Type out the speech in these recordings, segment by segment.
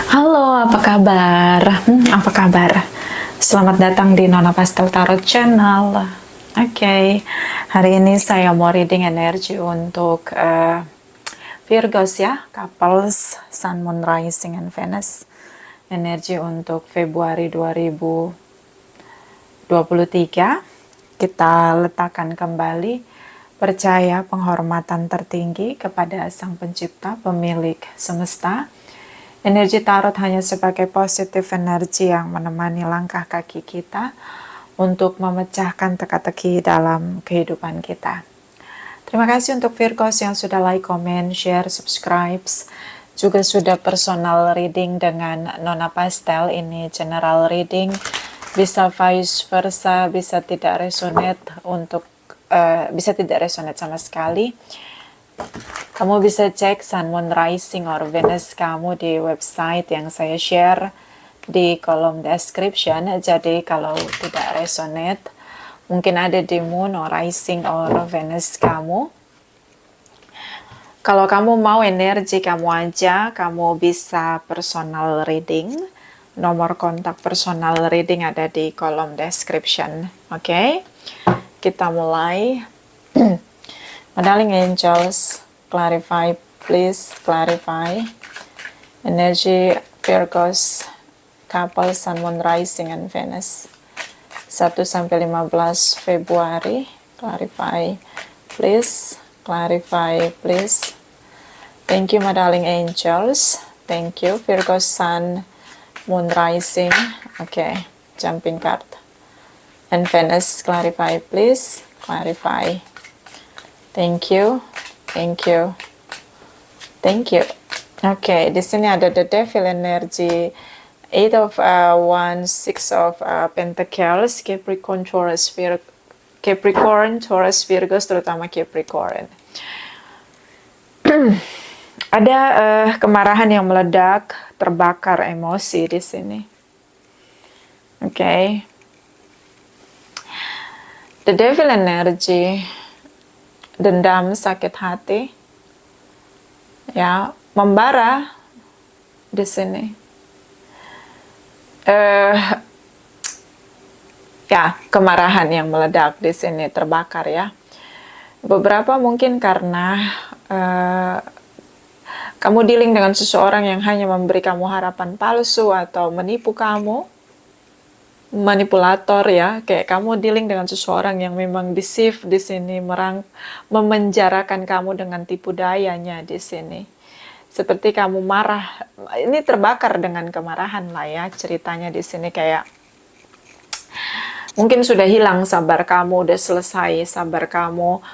Halo, apa kabar? Apa kabar? Selamat datang di Nona Pastel Tarot Channel. Oke, hari ini saya mau reading energi untuk Virgos ya, couples, Sun, Moon, Rising, and Venus. Energi untuk Februari 2023. Kita letakkan kembali percaya penghormatan tertinggi kepada Sang Pencipta, pemilik semesta. Energi tarot hanya sebagai positif energi yang menemani langkah kaki kita untuk memecahkan teka-teki dalam kehidupan kita. Terima kasih untuk Virgos yang sudah like, comment, share, subscribe. Juga sudah personal reading dengan Nona Pastel. Ini general reading. Bisa vice versa, bisa tidak resonate bisa tidak resonate sama sekali. Kamu bisa cek Sun, Moon, Rising, or Venus kamu di website yang saya share di kolom description. Jadi kalau tidak resonate, mungkin ada di Moon, or Rising, or Venus kamu. Kalau kamu mau energi kamu aja, kamu bisa personal reading. Nomor kontak personal reading ada di kolom description. Oke, kita mulai. My darling angels, clarify, please clarify. Energy Virgos, couple, Sun, Moon, Rising, and Venus. 1-15 Februari, clarify, please. Clarify, please. Thank you, my darling angels. Thank you, Virgos, Sun, Moon, Rising. Okay, jumping card. And Venus, clarify, please. Clarify. Thank you, thank you, thank you. Oke, di sini ada the devil energy, 8 of Wands, 6 of Pentacles, Capricorn, Taurus, Virgos, terutama Capricorn. Ada kemarahan yang meledak, terbakar emosi di sini. Oke. The devil energy, dendam, sakit hati, ya, membara di sini. Ya, kemarahan yang meledak di sini, terbakar ya. Beberapa mungkin karena kamu dealing dengan seseorang yang hanya memberi kamu harapan palsu atau menipu kamu, manipulator ya, kayak kamu dealing dengan seseorang yang memang deceive di sini, memenjarakan kamu dengan tipu dayanya di sini. Seperti kamu marah, ini terbakar dengan kemarahan lah ya ceritanya di sini, kayak mungkin sudah hilang sabar kamu, udah selesai sabar kamu,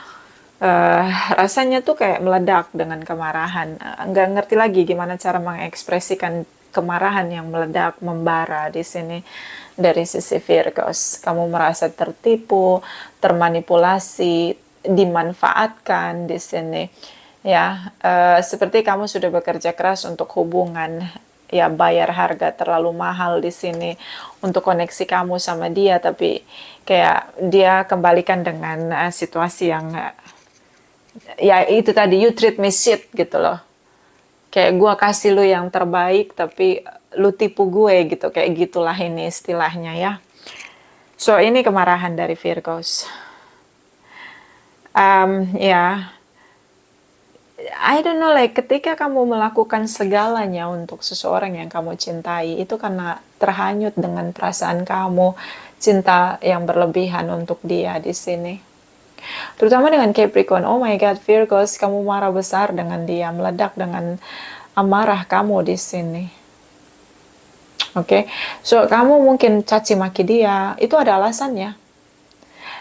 rasanya tuh kayak meledak dengan kemarahan, nggak ngerti lagi gimana cara mengekspresikan kemarahan yang meledak, membara di sini. Dari sisi Virgos, kamu merasa tertipu, termanipulasi, dimanfaatkan di sini, ya. Seperti kamu sudah bekerja keras untuk hubungan, ya, bayar harga terlalu mahal di sini untuk koneksi kamu sama dia, tapi kayak dia kembalikan dengan situasi yang, ya itu tadi, you treat me shit gitu loh. Kayak gue kasih lu yang terbaik, tapi lu tipu gue gitu, kayak gitulah ini istilahnya ya. So ini kemarahan dari Virgos. Ya, I don't know, like ketika kamu melakukan segalanya untuk seseorang yang kamu cintai, itu karena terhanyut dengan perasaan kamu, cinta yang berlebihan untuk dia di sini. Terutama dengan Capricorn, oh my god Virgos, kamu marah besar dengan dia, meledak dengan amarah kamu di sini. Oke, so kamu mungkin caci maki dia, itu ada alasannya.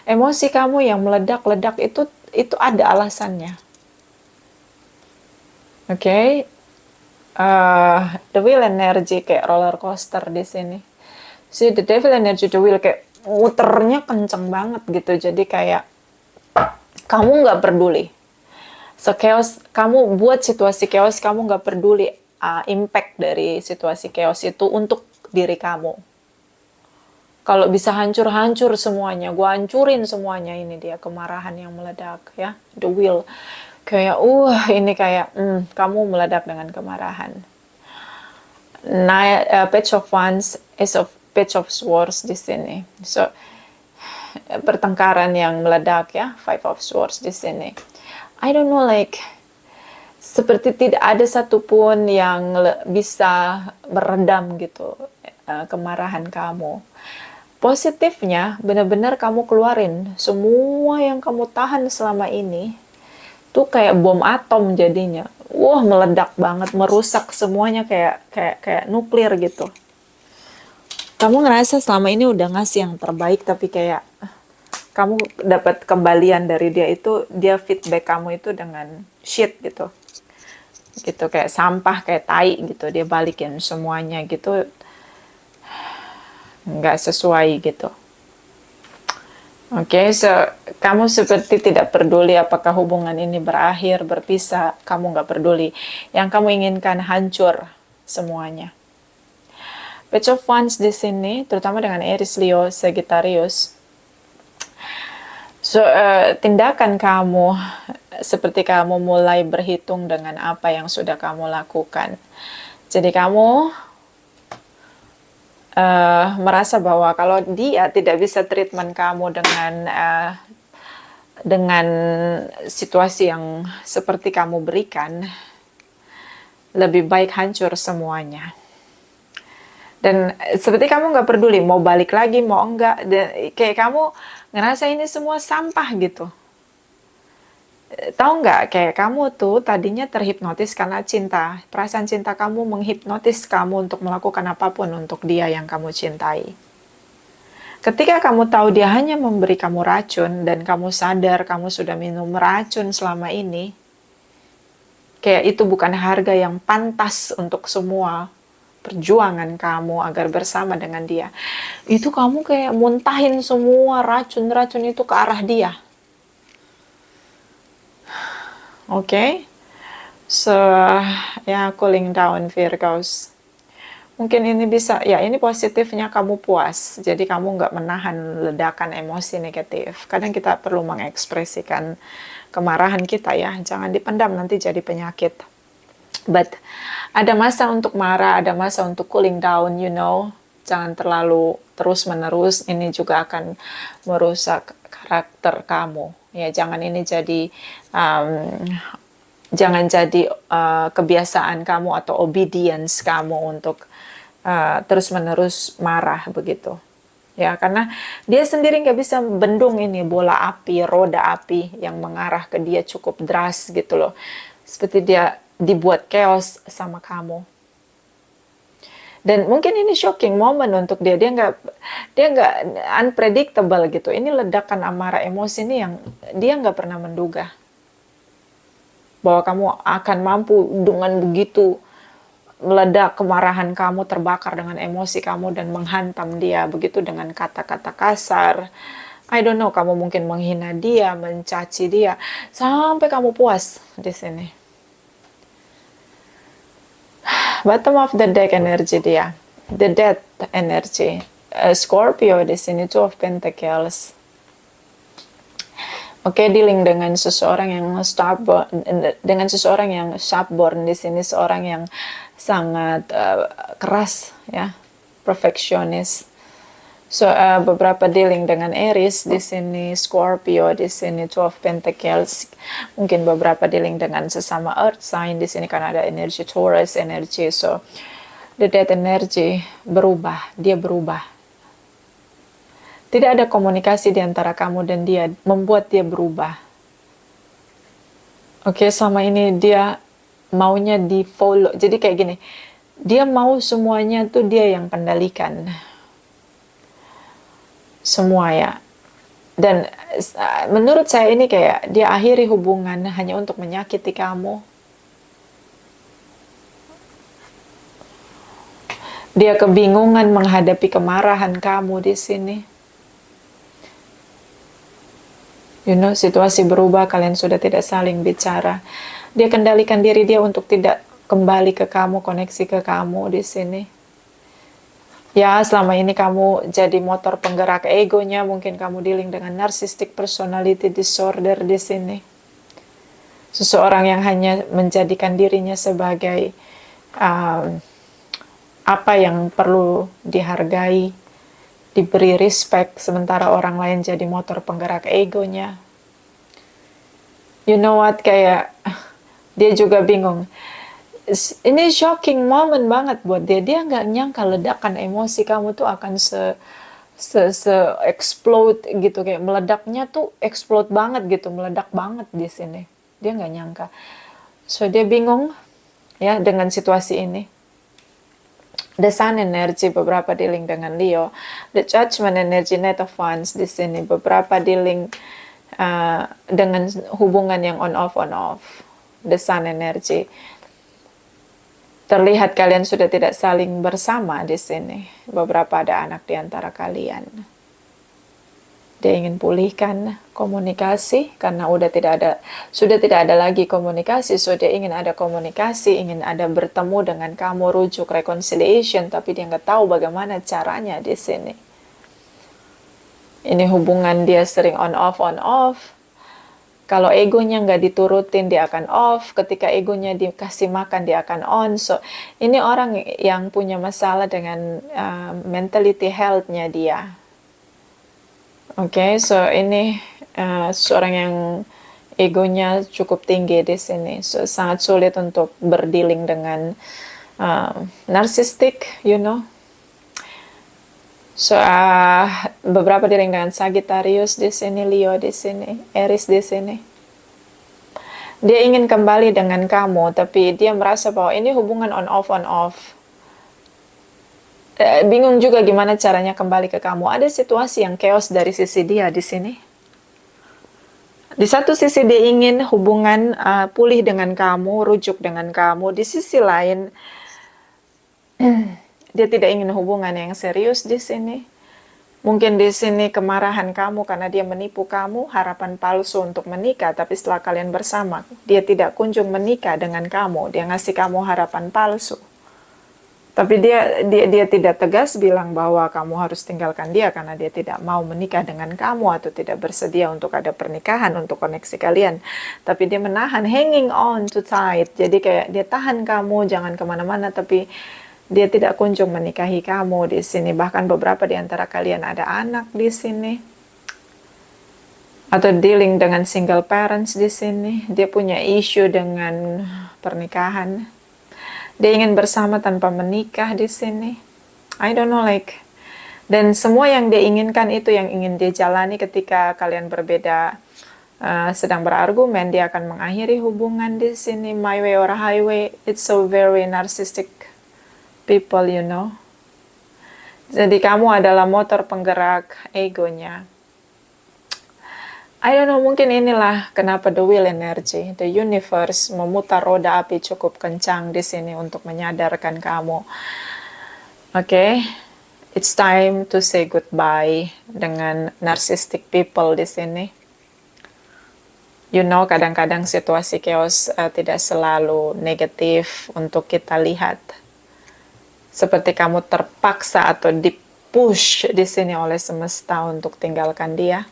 Emosi kamu yang meledak-ledak itu ada alasannya. Oke, the wheel energy kayak roller coaster di sini. See, the devil energy, the wheel kayak muternya kenceng banget gitu, jadi kayak kamu nggak peduli. So chaos, kamu buat situasi chaos, kamu nggak peduli impact dari situasi chaos itu untuk diri kamu. Kalau bisa hancur-hancur semuanya, gue hancurin semuanya. Ini dia kemarahan yang meledak ya, the wheel. Kayak ini kayak kamu meledak dengan kemarahan. Page of Wands, Page of Swords di sini. So pertengkaran yang meledak ya, Five of Swords di sini. I don't know, like seperti tidak ada satupun yang bisa meredam gitu kemarahan kamu. Positifnya, benar-benar kamu keluarin semua yang kamu tahan selama ini. Tuh kayak bom atom jadinya. Wah, meledak banget, merusak semuanya kayak nuklir gitu. Kamu ngerasa selama ini udah ngasih yang terbaik, tapi kayak kamu dapat kembalian dari dia itu, dia feedback kamu itu dengan shit gitu. Gitu kayak sampah, kayak tai gitu, dia balikin semuanya gitu, nggak sesuai gitu. Oke, so kamu seperti tidak peduli apakah hubungan ini berakhir, berpisah, kamu nggak peduli. Yang kamu inginkan hancur semuanya. Page of Wands di sini, terutama dengan Aries, Leo, Sagittarius. So, tindakan kamu seperti kamu mulai berhitung dengan apa yang sudah kamu lakukan. Jadi kamu merasa bahwa kalau dia tidak bisa treatment kamu dengan situasi yang seperti kamu berikan, lebih baik hancur semuanya. Dan seperti kamu nggak peduli mau balik lagi mau enggak, kayak kamu ngerasa ini semua sampah gitu. Tahu nggak, kayak kamu tuh tadinya terhipnotis karena cinta. Perasaan cinta kamu menghipnotis kamu untuk melakukan apapun untuk dia yang kamu cintai. Ketika kamu tahu dia hanya memberi kamu racun dan kamu sadar kamu sudah minum racun selama ini, kayak itu bukan harga yang pantas untuk semua perjuangan kamu agar bersama dengan dia. Itu kamu kayak muntahin semua racun-racun itu ke arah dia. Okay, so ya, cooling down Virgos. Mungkin ini bisa, ya ini positifnya kamu puas, jadi kamu nggak menahan ledakan emosi negatif. Kadang kita perlu mengekspresikan kemarahan kita ya, jangan dipendam nanti jadi penyakit. But ada masa untuk marah, ada masa untuk cooling down, you know. Jangan terlalu terus-menerus, ini juga akan merusak karakter kamu. Ya, jangan ini jadi jangan jadi kebiasaan kamu atau obedience kamu untuk terus-menerus marah begitu. Ya, karena dia sendiri nggak bisa bendung ini bola api, roda api yang mengarah ke dia cukup deras gitu loh. Seperti dia dibuat chaos sama kamu. Dan mungkin ini shocking moment untuk dia. Dia nggak unpredictable gitu. Ini ledakan amarah emosi ini yang dia nggak pernah menduga bahwa kamu akan mampu dengan begitu meledak kemarahan kamu, terbakar dengan emosi kamu dan menghantam dia begitu dengan kata-kata kasar. I don't know, kamu mungkin menghina dia, mencaci dia sampai kamu puas di sini. Bottom of the deck energi dia, the death energy, Scorpio di sini, Two of Pentacles. Oke, dealing dengan seseorang yang stubborn, dengan seseorang yang stubborn di sini, seorang yang sangat keras ya, perfeksionis. So beberapa dealing dengan Aries di sini, Scorpio di sini, Two of Pentacles. Mungkin beberapa dealing dengan sesama Earth sign di sini karena ada energi Taurus energi. So the death energy berubah, dia berubah. Tidak ada komunikasi di antara kamu dan dia, membuat dia berubah. Oke, selama ini dia maunya di follow. Jadi kayak gini, dia mau semuanya tuh dia yang kendalikan. Semua ya. Dan menurut saya ini kayak dia akhiri hubungan hanya untuk menyakiti kamu. Dia kebingungan menghadapi kemarahan kamu di sini. You know, situasi berubah, kalian sudah tidak saling bicara. Dia kendalikan diri dia untuk tidak kembali ke kamu, koneksi ke kamu di sini. Ya, selama ini kamu jadi motor penggerak egonya, mungkin kamu dealing dengan narcissistic personality disorder di sini. Seseorang yang hanya menjadikan dirinya sebagai apa yang perlu dihargai, diberi respect, sementara orang lain jadi motor penggerak egonya. You know what, kayak dia juga bingung. Ini shocking moment banget buat dia. Dia nggak nyangka ledakan emosi kamu tuh akan explode gitu, kayak meledaknya tuh explode banget gitu, meledak banget di sini. Dia nggak nyangka. So dia bingung ya dengan situasi ini. The Sun energy beberapa dealing dengan Leo, the Judgment energy, Knight of Wands di sini beberapa dealing dengan hubungan yang on off. The Sun energy. Terlihat kalian sudah tidak saling bersama di sini. Beberapa ada anak di antara kalian. Dia ingin pulihkan komunikasi karena sudah tidak ada lagi komunikasi. So dia ingin ada komunikasi, ingin ada bertemu dengan kamu, rujuk reconciliation, tapi dia nggak tahu bagaimana caranya di sini. Ini hubungan dia sering on off. Kalau egonya nggak diturutin, dia akan off. Ketika egonya dikasih makan, dia akan on. So, ini orang yang punya masalah dengan mentality health-nya dia. Oke, so ini seorang yang egonya cukup tinggi di sini. So, sangat sulit untuk berdealing dengan narcissistic, you know. So, beberapa dealing dengan Sagittarius di sini, Leo di sini, Aries di sini. Dia ingin kembali dengan kamu, tapi dia merasa bahwa ini hubungan on off. Bingung juga gimana caranya kembali ke kamu. Ada situasi yang chaos dari sisi dia di sini. Di satu sisi dia ingin hubungan pulih dengan kamu, rujuk dengan kamu. Di sisi lain, dia tidak ingin hubungan yang serius di sini. Mungkin di sini kemarahan kamu karena dia menipu kamu, harapan palsu untuk menikah, tapi setelah kalian bersama, dia tidak kunjung menikah dengan kamu. Dia ngasih kamu harapan palsu. Tapi dia tidak tegas bilang bahwa kamu harus tinggalkan dia karena dia tidak mau menikah dengan kamu atau tidak bersedia untuk ada pernikahan, untuk koneksi kalian. Tapi dia menahan, hanging on too tight. Jadi kayak dia tahan kamu, jangan kemana-mana, tapi dia tidak kunjung menikahi kamu di sini. Bahkan beberapa di antara kalian ada anak di sini. Atau dealing dengan single parents di sini. Dia punya isu dengan pernikahan. Dia ingin bersama tanpa menikah di sini. I don't know, like. Dan semua yang dia inginkan itu yang ingin dia jalani ketika kalian berbeda, sedang berargumen. Dia akan mengakhiri hubungan di sini. My way or highway. It's so very narcissistic people, you know. Jadi kamu adalah motor penggerak egonya. I don't know, mungkin inilah kenapa the wheel energy, the universe memutar roda api cukup kencang di sini untuk menyadarkan kamu. Oke, it's time to say goodbye dengan narcissistic people di sini. You know, kadang-kadang situasi chaos tidak selalu negatif untuk kita lihat. Seperti kamu terpaksa atau dipush di sini oleh semesta untuk tinggalkan dia.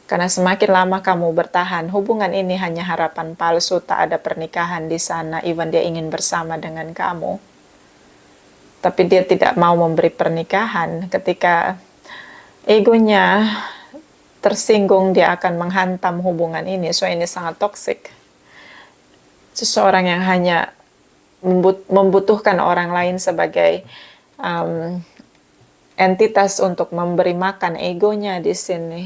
Karena semakin lama kamu bertahan, hubungan ini hanya harapan palsu, tak ada pernikahan di sana, even dia ingin bersama dengan kamu. Tapi dia tidak mau memberi pernikahan. Ketika egonya tersinggung, dia akan menghantam hubungan ini. So ini sangat toksik. Seseorang yang hanya membutuhkan orang lain sebagai entitas untuk memberi makan egonya di sini.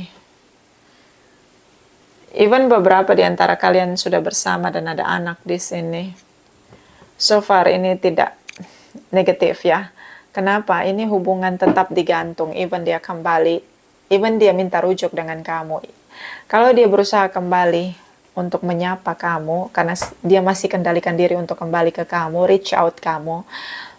Even beberapa di antara kalian sudah bersama dan ada anak di sini. So far ini tidak negatif ya. Kenapa? Ini hubungan tetap digantung. Even dia kembali, even dia minta rujuk dengan kamu. Kalau dia berusaha kembali untuk menyapa kamu, karena dia masih kendalikan diri untuk kembali ke kamu, reach out kamu.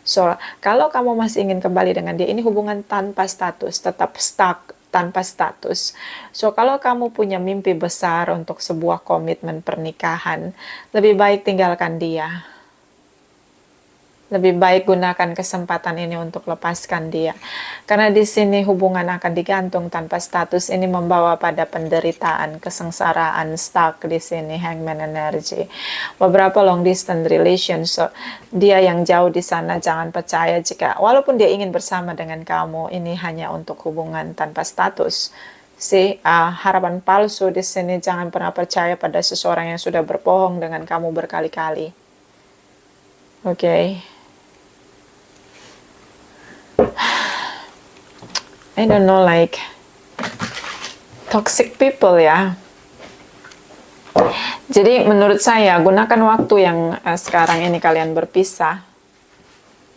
So, kalau kamu masih ingin kembali dengan dia, ini hubungan tanpa status, tetap stuck tanpa status. So, kalau kamu punya mimpi besar untuk sebuah komitmen pernikahan, lebih baik tinggalkan dia. Lebih baik gunakan kesempatan ini untuk lepaskan dia. Karena di sini hubungan akan digantung tanpa status, ini membawa pada penderitaan, kesengsaraan, stuck di sini, hangman energy. Beberapa long distance relations, so, dia yang jauh di sana jangan percaya jika walaupun dia ingin bersama dengan kamu, ini hanya untuk hubungan tanpa status. Harapan palsu di sini, jangan pernah percaya pada seseorang yang sudah berbohong dengan kamu berkali-kali. Oke. I don't know, like toxic people ya. Jadi menurut saya gunakan waktu yang sekarang ini kalian berpisah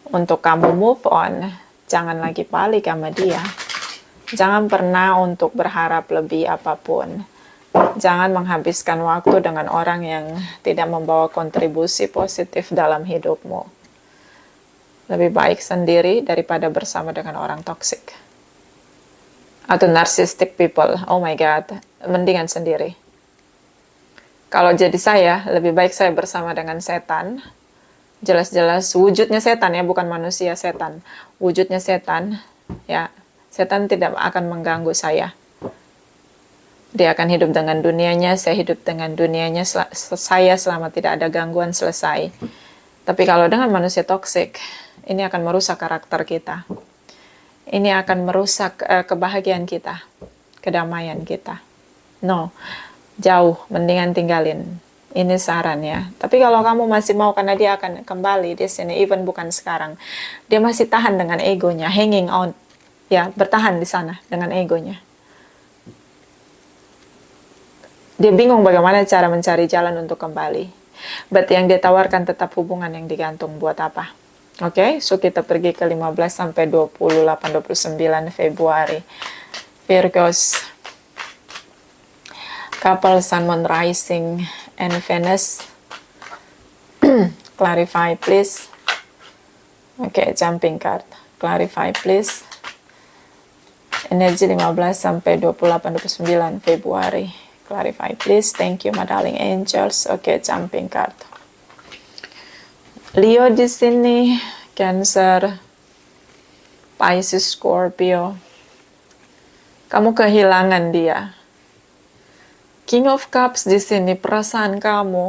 untuk kamu move on. Jangan lagi balik sama dia. Jangan pernah untuk berharap lebih apapun. Jangan menghabiskan waktu dengan orang yang tidak membawa kontribusi positif dalam hidupmu. Lebih baik sendiri daripada bersama dengan orang toxic atau narcissistic people. Oh my god, mendingan sendiri. Kalau jadi saya, lebih baik saya bersama dengan setan. Jelas-jelas wujudnya setan ya, bukan manusia, setan. Wujudnya setan, ya. Setan tidak akan mengganggu saya. Dia akan hidup dengan dunianya, saya hidup dengan dunianya, saya selama tidak ada gangguan selesai. Tapi kalau dengan manusia toksik, ini akan merusak karakter kita. Ini akan merusak kebahagiaan kita, kedamaian kita. No, jauh, mendingan tinggalin. Ini saran ya. Tapi kalau kamu masih mau, karena dia akan kembali di sini, even bukan sekarang. Dia masih tahan dengan egonya, hanging on, ya, bertahan di sana dengan egonya. Dia bingung bagaimana cara mencari jalan untuk kembali. But yang dia tawarkan tetap hubungan yang digantung, buat apa? Oke, so kita pergi ke 15 sampai 28-29 Februari. Virgos. Couple Sun, Moon, Rising, and Venus. Clarify, please. Oke, jumping card. Clarify, please. Energi 15 sampai 28-29 Februari. Clarify, please. Thank you, my darling angels. Oke, jumping card. Leo di sini, Cancer, Pisces, Scorpio. Kamu kehilangan dia. King of Cups di sini, perasaan kamu.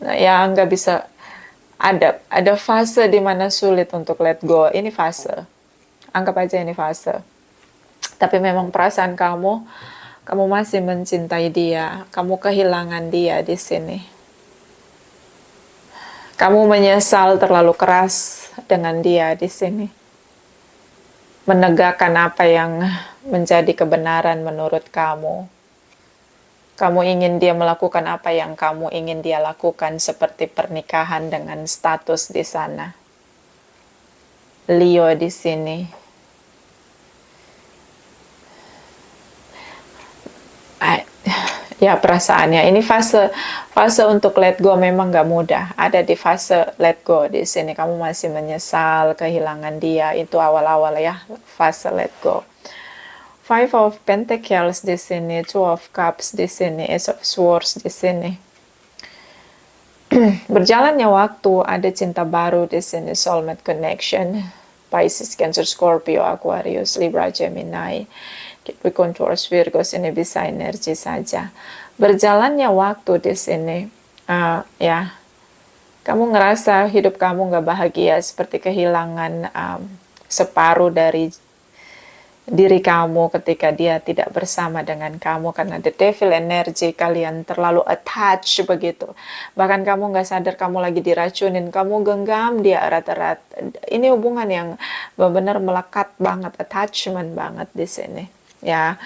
Nah, ya nggak bisa. Ada fase di mana sulit untuk let go. Ini fase. Anggap aja ini fase. Tapi memang perasaan kamu masih mencintai dia. Kamu kehilangan dia di sini. Kamu menyesal terlalu keras dengan dia di sini. Menegakkan apa yang menjadi kebenaran menurut kamu. Kamu ingin dia melakukan apa yang kamu ingin dia lakukan, seperti pernikahan dengan status di sana. Leo di sini. Ya, perasaannya ini fase untuk let go memang gak mudah. Ada di fase let go di sini, kamu masih menyesal kehilangan dia. Itu awal-awal ya, fase let go. Five of Pentacles di sini, Two of Cups di sini, Ace of Swords di sini. Berjalannya waktu, ada cinta baru di sini, soulmate connection. Pisces, Cancer, Scorpio, Aquarius, Libra, Gemini. Capricorn, Taurus, Virgo, ini bisa energi saja. Berjalannya waktu di sini, ya, kamu ngerasa hidup kamu gak bahagia, seperti kehilangan separuh dari diri kamu ketika dia tidak bersama dengan kamu, karena the devil energy, kalian terlalu attach begitu. Bahkan kamu gak sadar kamu lagi diracunin, kamu genggam dia erat-erat. Ini hubungan yang benar-benar melekat banget, attachment banget di sini. Ya,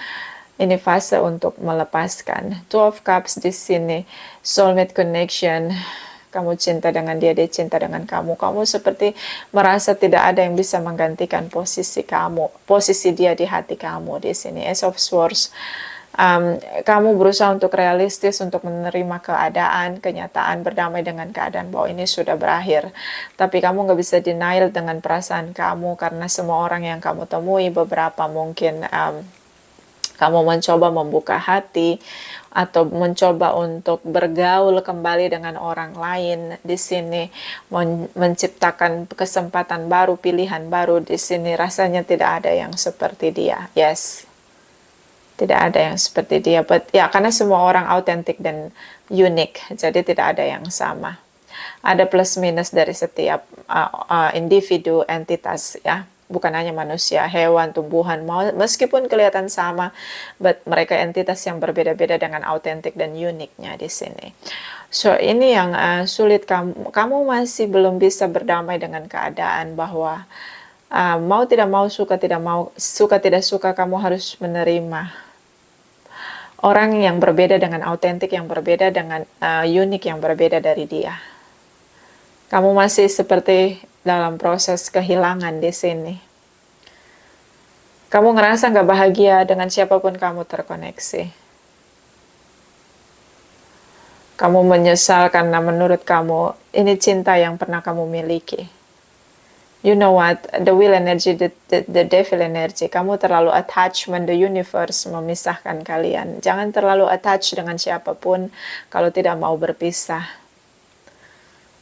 ini fase untuk melepaskan. Two of Cups di sini, soulmate connection. Kamu cinta dengan dia, dia cinta dengan kamu. Kamu seperti merasa tidak ada yang bisa menggantikan posisi kamu, posisi dia di hati kamu di sini. Ace of Swords. Kamu berusaha untuk realistis, untuk menerima keadaan, kenyataan, berdamai dengan keadaan bahwa ini sudah berakhir. Tapi kamu gak bisa denial dengan perasaan kamu, karena semua orang yang kamu temui, beberapa mungkin Kamu mencoba membuka hati atau mencoba untuk bergaul kembali dengan orang lain di sini, menciptakan kesempatan baru, pilihan baru di sini. Rasanya tidak ada yang seperti dia. Yes, tidak ada yang seperti dia. But ya, karena semua orang autentik dan unik, jadi tidak ada yang sama. Ada plus minus dari setiap individu, entitas, ya. Bukan hanya manusia, hewan, tumbuhan, meskipun kelihatan sama, but mereka entitas yang berbeda-beda dengan autentik dan uniknya di sini. So ini yang sulit, kamu masih belum bisa berdamai dengan keadaan bahwa mau tidak mau, suka tidak mau, suka tidak suka, kamu harus menerima orang yang berbeda dengan autentik, yang berbeda dengan unik, yang berbeda dari dia. Kamu masih seperti dalam proses kehilangan di sini. Kamu ngerasa gak bahagia dengan siapapun kamu terkoneksi. Kamu menyesal karena menurut kamu ini cinta yang pernah kamu miliki. You know what? The will energy, the devil energy. Kamu terlalu attachment, the universe memisahkan kalian. Jangan terlalu attach dengan siapapun kalau tidak mau berpisah.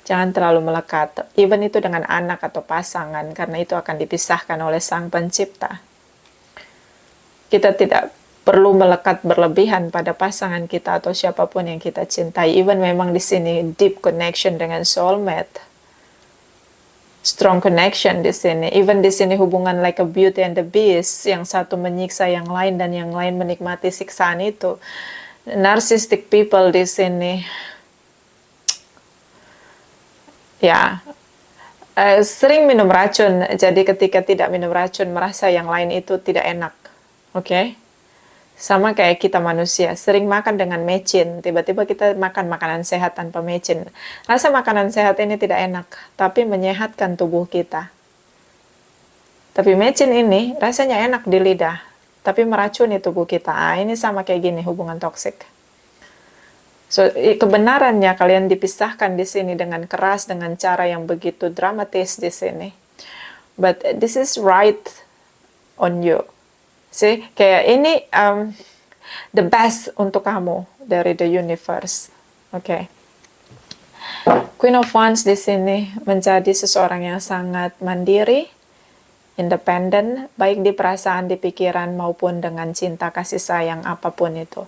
Jangan terlalu melekat, even itu dengan anak atau pasangan, karena itu akan dipisahkan oleh Sang Pencipta. Kita tidak perlu melekat berlebihan pada pasangan kita atau siapapun yang kita cintai. Even memang di sini deep connection dengan soulmate, strong connection di sini. Even di sini hubungan like a beauty and the beast, yang satu menyiksa yang lain dan yang lain menikmati siksaan itu. Narcissistic people di sini. Ya, sering minum racun, jadi ketika tidak minum racun merasa yang lain itu tidak enak. Oke? Sama kayak kita manusia, sering makan dengan mecin, tiba-tiba kita makan makanan sehat tanpa mecin. Rasa makanan sehat ini tidak enak, tapi menyehatkan tubuh kita. Tapi mecin ini rasanya enak di lidah, tapi meracuni tubuh kita. Ini sama kayak gini hubungan toksik. So, kebenarannya kalian dipisahkan di sini dengan keras, dengan cara yang begitu dramatis di sini. But this is right on you. See, kayak ini the best untuk kamu dari the universe. Oke. Queen of Wands di sini menjadi seseorang yang sangat mandiri, independen, baik di perasaan, di pikiran maupun dengan cinta, kasih sayang, apapun itu.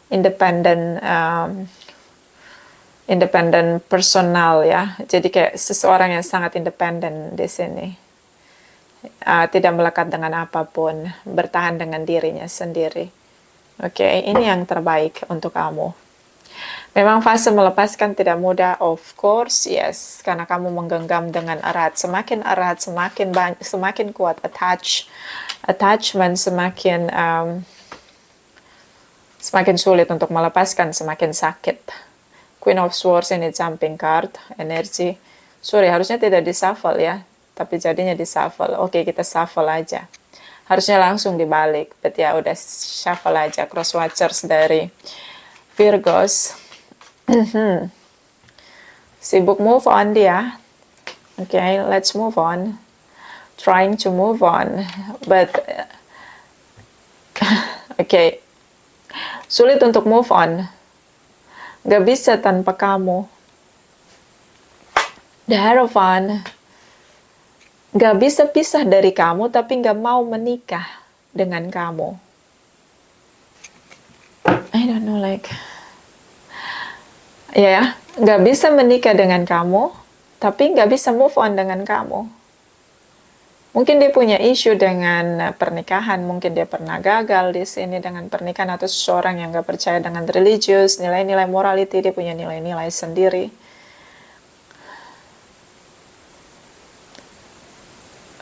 Independen personal, ya. Jadi kayak seseorang yang sangat independen di sini. Tidak melekat dengan apapun, bertahan dengan dirinya sendiri. Oke, ini yang terbaik untuk kamu. Memang fase melepaskan tidak mudah, of course, yes, karena kamu menggenggam dengan erat, semakin kuat attachment, semakin sulit untuk melepaskan, semakin sakit. Queen of Swords ini jumping card, energi. Sorry, harusnya tidak di shuffle ya, tapi jadinya di shuffle. Oke, kita shuffle aja. Harusnya langsung dibalik, but ya udah shuffle aja. Cross Watchers dari Virgos. Sibuk move on dia. Okay, let's move on. Trying to move on, but okay, sulit untuk move on. Gak bisa tanpa kamu. The Hierophant. Gak bisa pisah dari kamu, tapi gak mau menikah dengan kamu. I don't know, like, ya, gak bisa menikah dengan kamu, tapi gak bisa move on dengan kamu. Mungkin dia punya isu dengan pernikahan, mungkin dia pernah gagal di sini dengan pernikahan, atau seseorang yang gak percaya dengan religius, nilai-nilai morality, dia punya nilai-nilai sendiri.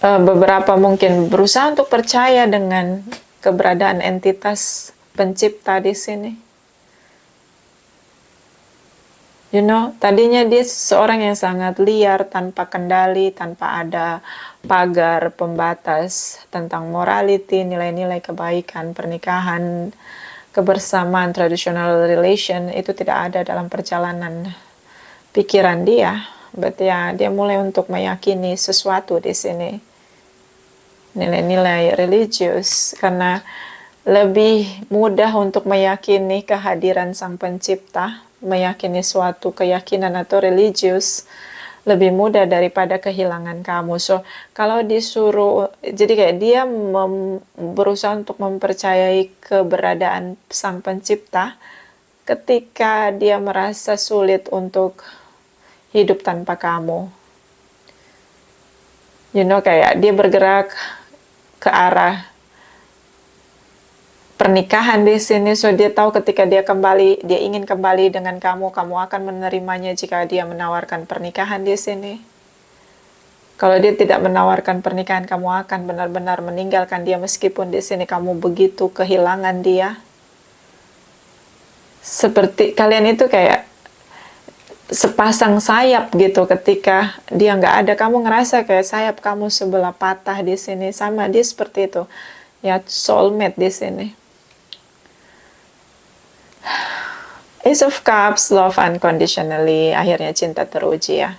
Beberapa mungkin berusaha untuk percaya dengan keberadaan entitas pencipta di sini. You know, tadinya dia seorang yang sangat liar, tanpa kendali, tanpa ada pagar pembatas tentang morality, nilai-nilai kebaikan, pernikahan, kebersamaan, traditional relation, itu tidak ada dalam perjalanan pikiran dia. But ya, dia mulai untuk meyakini sesuatu di sini. Nilai-nilai religius, karena lebih mudah untuk meyakini kehadiran Sang Pencipta, meyakini suatu keyakinan atau religius lebih mudah daripada kehilangan kamu. So, kalau disuruh, jadi kayak dia berusaha untuk mempercayai keberadaan Sang Pencipta ketika dia merasa sulit untuk hidup tanpa kamu. Kayak dia bergerak ke arah pernikahan di sini, so dia tahu ketika dia ingin kembali dengan kamu, kamu akan menerimanya jika dia menawarkan pernikahan di sini. Kalau dia tidak menawarkan pernikahan, kamu akan benar-benar meninggalkan dia meskipun di sini kamu begitu kehilangan dia. Seperti kalian itu kayak sepasang sayap gitu, ketika dia nggak ada, kamu ngerasa kayak sayap kamu sebelah patah di sini. Sama dia seperti itu, ya, soulmate di sini. Ace of Cups, love unconditionally, akhirnya cinta teruji ya.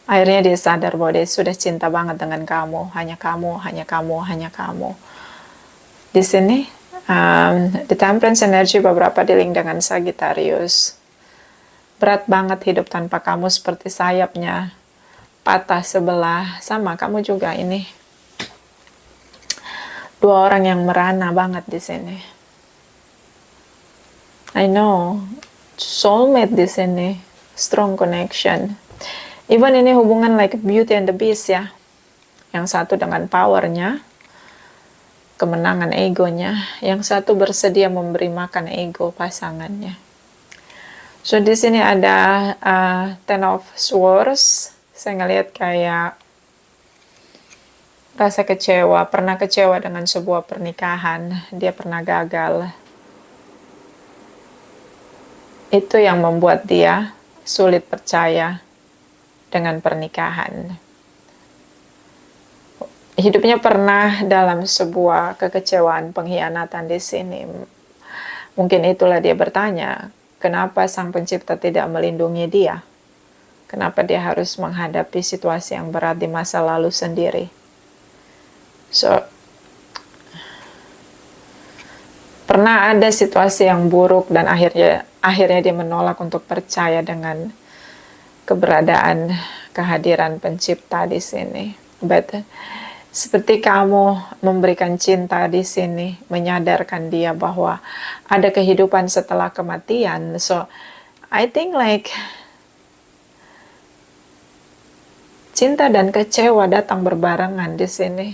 Akhirnya dia sadar bahwa dia sudah cinta banget dengan kamu, hanya kamu, hanya kamu, hanya kamu. Di sini, the Temperance energy beberapa di-link dengan Sagittarius. Berat banget hidup tanpa kamu, seperti sayapnya patah sebelah. Sama, kamu juga ini. Dua orang yang merana banget di sini. I know, soulmate di sini, strong connection. Even ini hubungan like Beauty and the Beast ya. Yang satu dengan powernya, kemenangan egonya. Yang satu bersedia memberi makan ego pasangannya. So di sini ada Ten of Swords. Saya ngelihat kayak rasa kecewa, pernah kecewa dengan sebuah pernikahan. Dia pernah gagal. Itu yang membuat dia sulit percaya dengan pernikahan. Hidupnya pernah dalam sebuah kekecewaan, pengkhianatan di sini. Mungkin itulah dia bertanya, kenapa Sang Pencipta tidak melindungi dia? Kenapa dia harus menghadapi situasi yang berat di masa lalu sendiri? So, pernah ada situasi yang buruk dan akhirnya dia menolak untuk percaya dengan keberadaan, kehadiran Pencipta di sini. But seperti kamu memberikan cinta di sini, menyadarkan dia bahwa ada kehidupan setelah kematian. So, I think like cinta dan kecewa datang berbarengan di sini.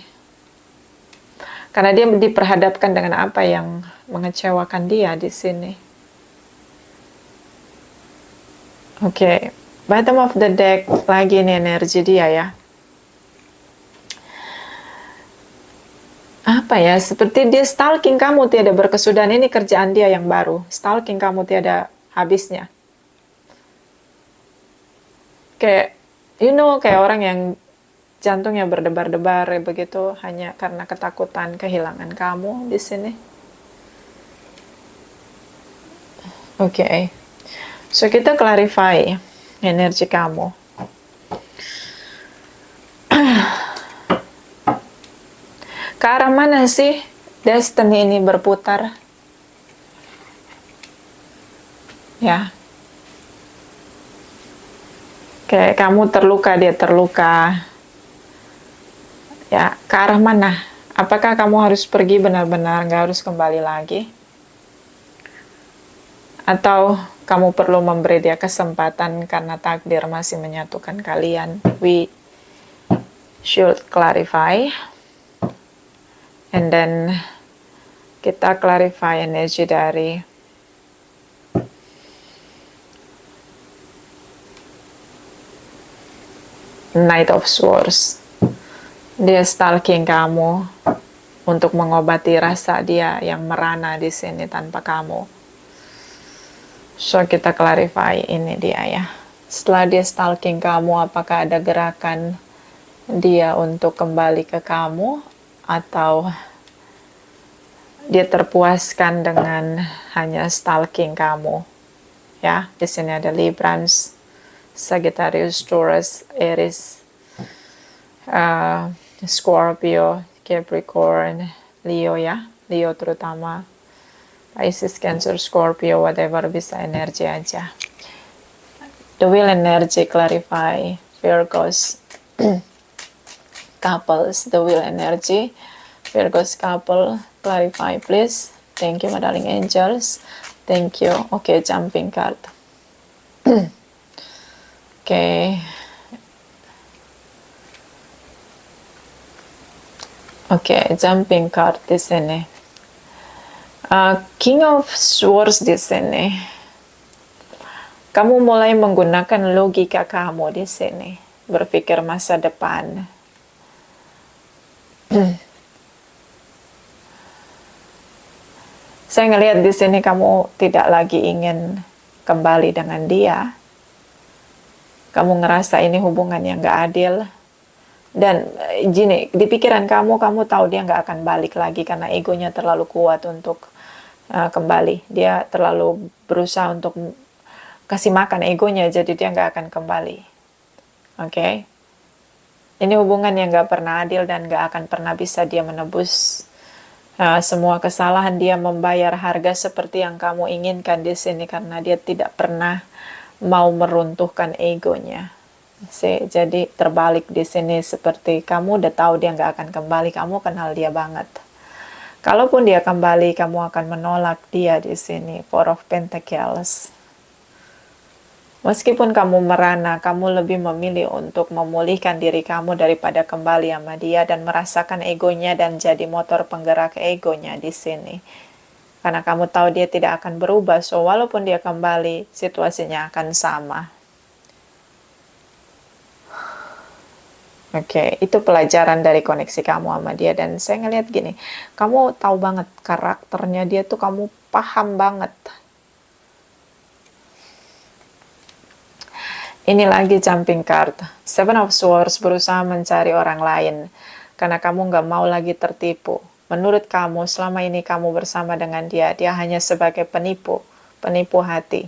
Karena dia diperhadapkan dengan apa yang mengecewakan dia di sini. Oke, bottom of the deck lagi ini energi dia ya. Apa ya, seperti dia stalking kamu tiada berkesudahan. Ini kerjaan dia yang baru, stalking kamu tiada habisnya. Kayak, kayak orang yang jantungnya berdebar-debar begitu hanya karena ketakutan kehilangan kamu di sini. Oke. So kita clarify energi kamu. Ke arah mana sih destiny ini berputar? Ya. Kayak kamu terluka, dia terluka. Ya, ke arah mana? Apakah kamu harus pergi benar-benar, nggak harus kembali lagi? Atau kamu perlu memberi dia kesempatan karena takdir masih menyatukan kalian? We should clarify. And then kita clarify energi dari Knight of Swords. Dia stalking kamu untuk mengobati rasa dia yang merana di sini tanpa kamu. So kita clarify ini dia ya. Setelah dia stalking kamu, apakah ada gerakan dia untuk kembali ke kamu atau dia terpuaskan dengan hanya stalking kamu? Ya, di sini ada Librans, Sagittarius, Taurus, Aries, Scorpio, Capricorn, Leo ya. Leo terutama, Pisces, Cancer, Scorpio, whatever, bisa energi aja. The Wheel energy clarify, Virgos, couples, the Wheel energy, Virgos couple, clarify please. Thank you, my darling angels. Thank you. Okay, jumping card. Okay. Oke, jumping card di sini. King of Swords di sini. Kamu mulai menggunakan logika kamu di sini, berpikir masa depan. Saya ngelihat di sini kamu tidak lagi ingin kembali dengan dia. Kamu ngerasa ini hubungan yang gak adil. Dan gini, di pikiran kamu tahu dia nggak akan balik lagi karena egonya terlalu kuat untuk kembali. Dia terlalu berusaha untuk kasih makan egonya, jadi dia nggak akan kembali. Oke? Ini hubungan yang nggak pernah adil dan nggak akan pernah bisa dia menebus semua kesalahan. Dia membayar harga seperti yang kamu inginkan di sini karena dia tidak pernah mau meruntuhkan egonya. Jadi terbalik di sini, seperti kamu udah tahu dia nggak akan kembali, kamu kenal dia banget. Kalaupun dia kembali, kamu akan menolak dia di sini. Four of Pentacles. Meskipun kamu merana, kamu lebih memilih untuk memulihkan diri kamu daripada kembali sama dia dan merasakan egonya dan jadi motor penggerak egonya di sini. Karena kamu tahu dia tidak akan berubah, so walaupun dia kembali, situasinya akan sama. Oke, itu pelajaran dari koneksi kamu sama dia. Dan saya ngeliat gini, kamu tahu banget karakternya dia tuh, kamu paham banget. Ini lagi jumping card. Seven of Swords, berusaha mencari orang lain. Karena kamu nggak mau lagi tertipu. Menurut kamu, selama ini kamu bersama dengan dia, dia hanya sebagai penipu. Penipu hati.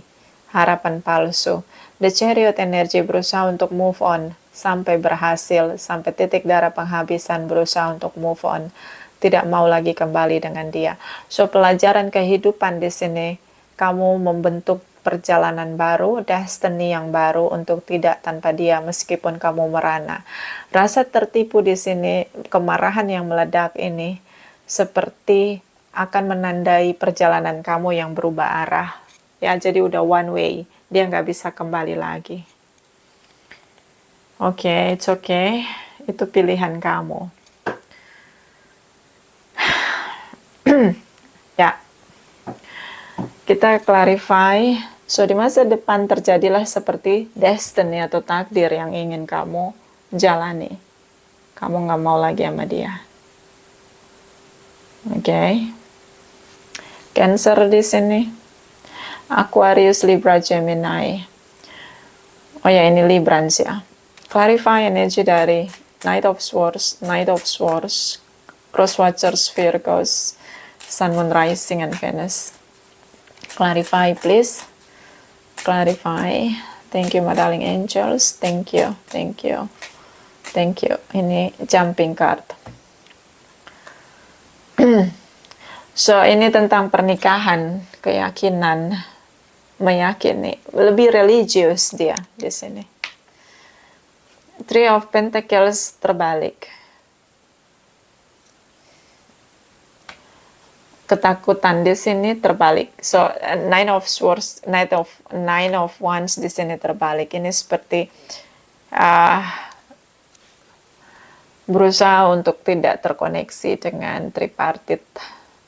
Harapan palsu. The Chariot energy, berusaha untuk move on. Sampai berhasil, sampai titik darah penghabisan, berusaha untuk move on, tidak mau lagi kembali dengan dia. So pelajaran kehidupan di sini, kamu membentuk perjalanan baru, destiny yang baru untuk tidak tanpa dia, meskipun kamu merana. Rasa tertipu di sini, kemarahan yang meledak ini, seperti akan menandai perjalanan kamu yang berubah arah. Ya, jadi udah one way, dia nggak bisa kembali lagi. Oke, it's okay. Itu pilihan kamu. Ya. Kita clarify. So, di masa depan terjadilah seperti destiny atau takdir yang ingin kamu jalani. Kamu nggak mau lagi sama dia. Oke. Cancer di sini. Aquarius, Libra, Gemini. Oh ya, ini Librans ya. Clarify energi dari Knight of Swords, Cross Watchers, Virgos, Sun, Moon, Rising, and Venus. Clarify, please. Clarify. Thank you, my darling angels. Thank you. Ini jumping card. So, ini tentang pernikahan, keyakinan, meyakini. Lebih religius dia di sini. Three of Pentacles terbalik. Ketakutan di sini terbalik. So Nine of Swords, Nine of Wands di sini terbalik. Ini seperti berusaha untuk tidak terkoneksi dengan tripartit.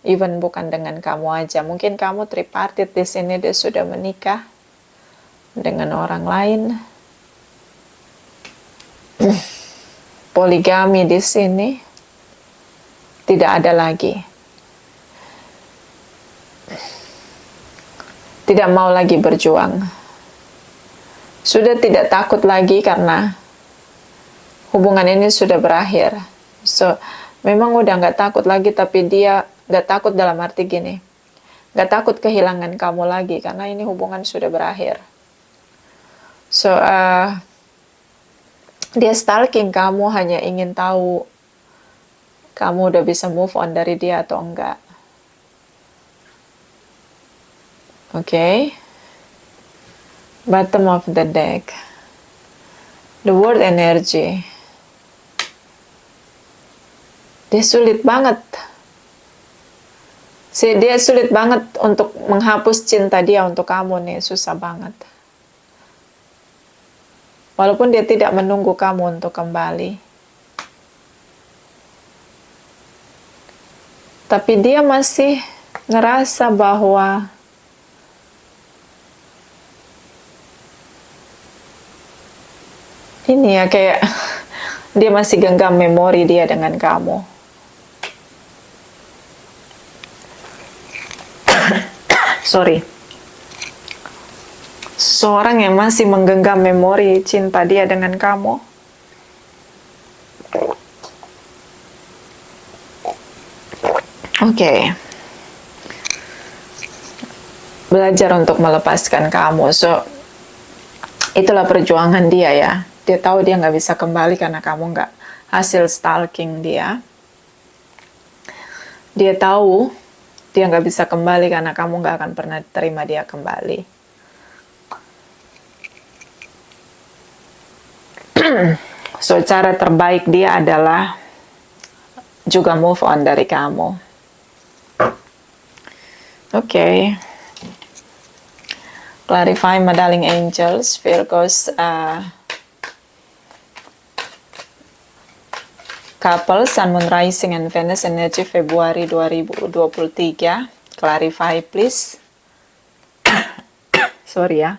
Even bukan dengan kamu aja. Mungkin kamu tripartit di sini dia sudah menikah dengan orang lain. Poligami di sini tidak ada lagi. Tidak mau lagi berjuang. Sudah tidak takut lagi karena hubungan ini sudah berakhir. So, memang udah nggak takut lagi, tapi dia nggak takut dalam arti gini. Nggak takut kehilangan kamu lagi karena ini hubungan sudah berakhir. So, dia stalking kamu, hanya ingin tahu kamu udah bisa move on dari dia atau enggak. Okay. Bottom of the deck. The World Energy. Dia sulit banget. Dia sulit banget untuk menghapus cinta dia untuk kamu nih. Susah banget. Walaupun dia tidak menunggu kamu untuk kembali. Tapi dia masih ngerasa bahwa ini ya, kayak dia masih genggam memori dia dengan kamu. Sorry. Seorang yang masih menggenggam memori cinta dia dengan kamu. Oke. Belajar untuk melepaskan kamu. So, itulah perjuangan dia ya. Dia tahu dia nggak bisa kembali karena kamu nggak hasil stalking dia. Dia tahu dia nggak bisa kembali karena kamu nggak akan pernah terima dia kembali. So, cara terbaik dia adalah juga move on dari kamu. Okay. Clarify, my darling angels, Virgos, couple, Sun, Moon, Rising, and Venus energy Februari 2023. Clarify, please. Sorry ya.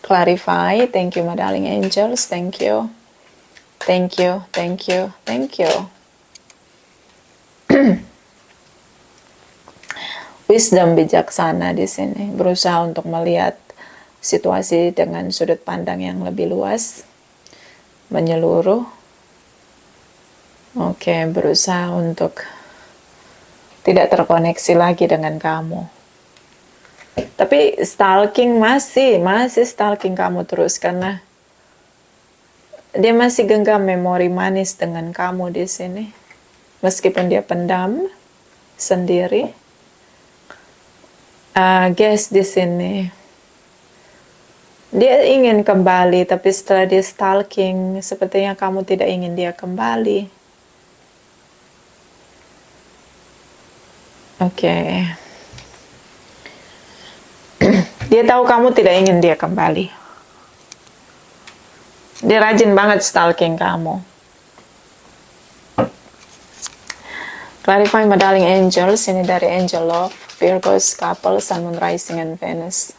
Clarify. Thank you, my darling angels. Thank you. Thank you. Thank you. Thank you. Wisdom, bijaksana di sini. Berusaha untuk melihat situasi dengan sudut pandang yang lebih luas. Menyeluruh. Oke, berusaha untuk tidak terkoneksi lagi dengan kamu. Tapi stalking masih stalking kamu terus karena dia masih genggam memori manis dengan kamu di sini. Meskipun dia pendam sendiri. Guys di sini. Dia ingin kembali, tapi setelah dia stalking, sepertinya kamu tidak ingin dia kembali. Oke. Dia tahu kamu tidak ingin dia kembali. Dia rajin banget stalking kamu. Clarify, my darling angels. Ini dari Angel Love, Virgos, couple, Sun, Moon, Rising, and Venus.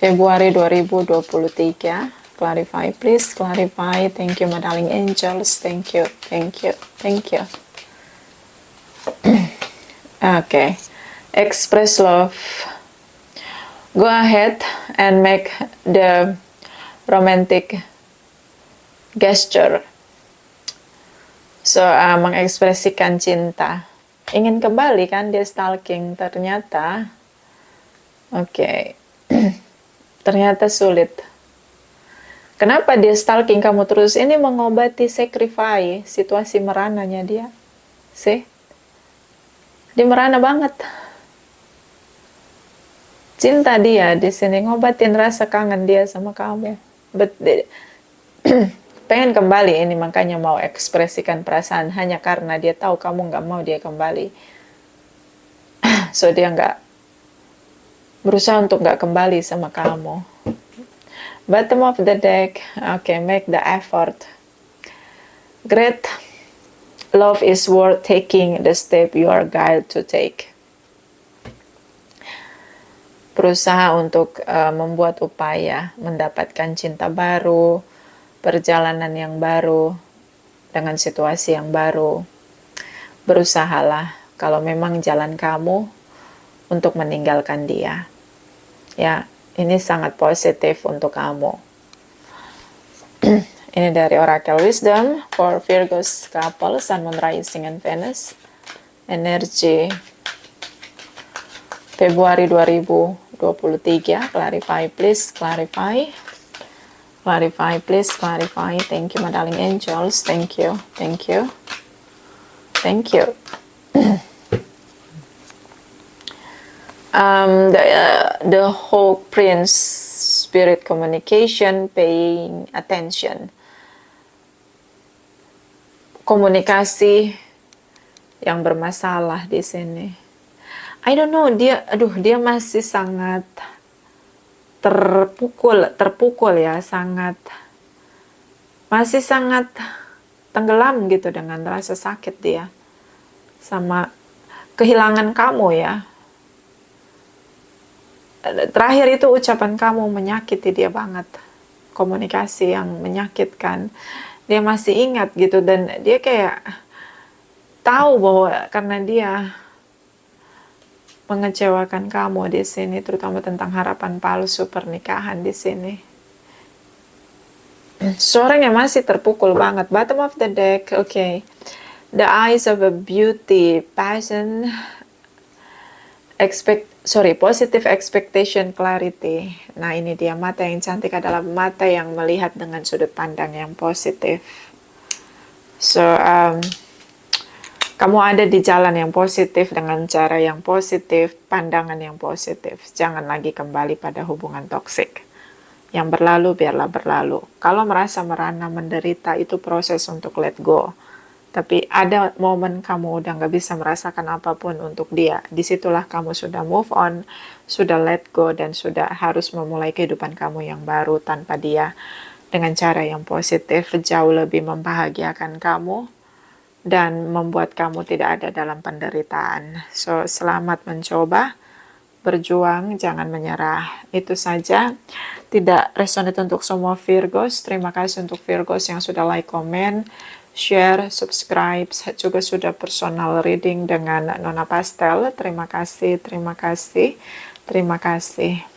Februari 2023. Clarify, please. Clarify. Thank you, my darling angels. Thank you. Thank you. Thank you. Okay. Express love. Go ahead and make the romantic gesture. So, mengekspresikan cinta. Ingin kembali kan, dia stalking. Ternyata, oke. Ternyata sulit. Kenapa dia stalking kamu terus? Ini mengobati sacrifice, situasi merananya dia. See? Dia merana banget. Cinta dia di sini ngobatin rasa kangen dia sama kamu. Pengen kembali ini, makanya mau ekspresikan perasaan hanya karena dia tahu kamu nggak mau dia kembali. So dia nggak berusaha untuk nggak kembali sama kamu. Bottom of the deck. Okay, make the effort. Great. Love is worth taking the step you are guided to take. Berusaha untuk membuat upaya mendapatkan cinta baru, perjalanan yang baru, dengan situasi yang baru. Berusahalah kalau memang jalan kamu untuk meninggalkan dia. Ya, ini sangat positif untuk kamu. Ini dari Oracle Wisdom for Virgos couple, Sun, Moon, Rising, and Venus. Energi Februari 2023. Clarify, please. Clarify. Clarify, please. Clarify. Thank you, my darling angels. Thank you. Thank you. Thank you. The Hawk Prince Spirit Communication, paying attention. Komunikasi yang bermasalah di sini. I don't know, dia masih sangat terpukul ya, masih sangat tenggelam gitu dengan rasa sakit dia sama kehilangan kamu ya. Terakhir itu ucapan kamu menyakiti dia banget, komunikasi yang menyakitkan. Dia masih ingat gitu, dan dia kayak tahu bahwa karena dia mengecewakan kamu di sini, terutama tentang harapan palsu pernikahan di sini. Seorang yang masih terpukul banget. Bottom of the deck, okay. The eyes of a beauty, passion, positive expectation, clarity. Nah, ini dia, mata yang cantik adalah mata yang melihat dengan sudut pandang yang positif. So, kamu ada di jalan yang positif, dengan cara yang positif, pandangan yang positif. Jangan lagi kembali pada hubungan toksik. Yang berlalu, biarlah berlalu. Kalau merasa merana, menderita, itu proses untuk let go. Tapi ada momen kamu udah gak bisa merasakan apapun untuk dia. Disitulah kamu sudah move on, sudah let go, dan sudah harus memulai kehidupan kamu yang baru tanpa dia. Dengan cara yang positif, jauh lebih membahagiakan kamu dan membuat kamu tidak ada dalam penderitaan. So, selamat mencoba, berjuang, jangan menyerah. Itu saja. Tidak resonate untuk semua Virgos. Terima kasih untuk Virgos yang sudah like, comment, share, subscribe, juga sudah personal reading dengan Nona Pastel. Terima kasih, terima kasih, terima kasih.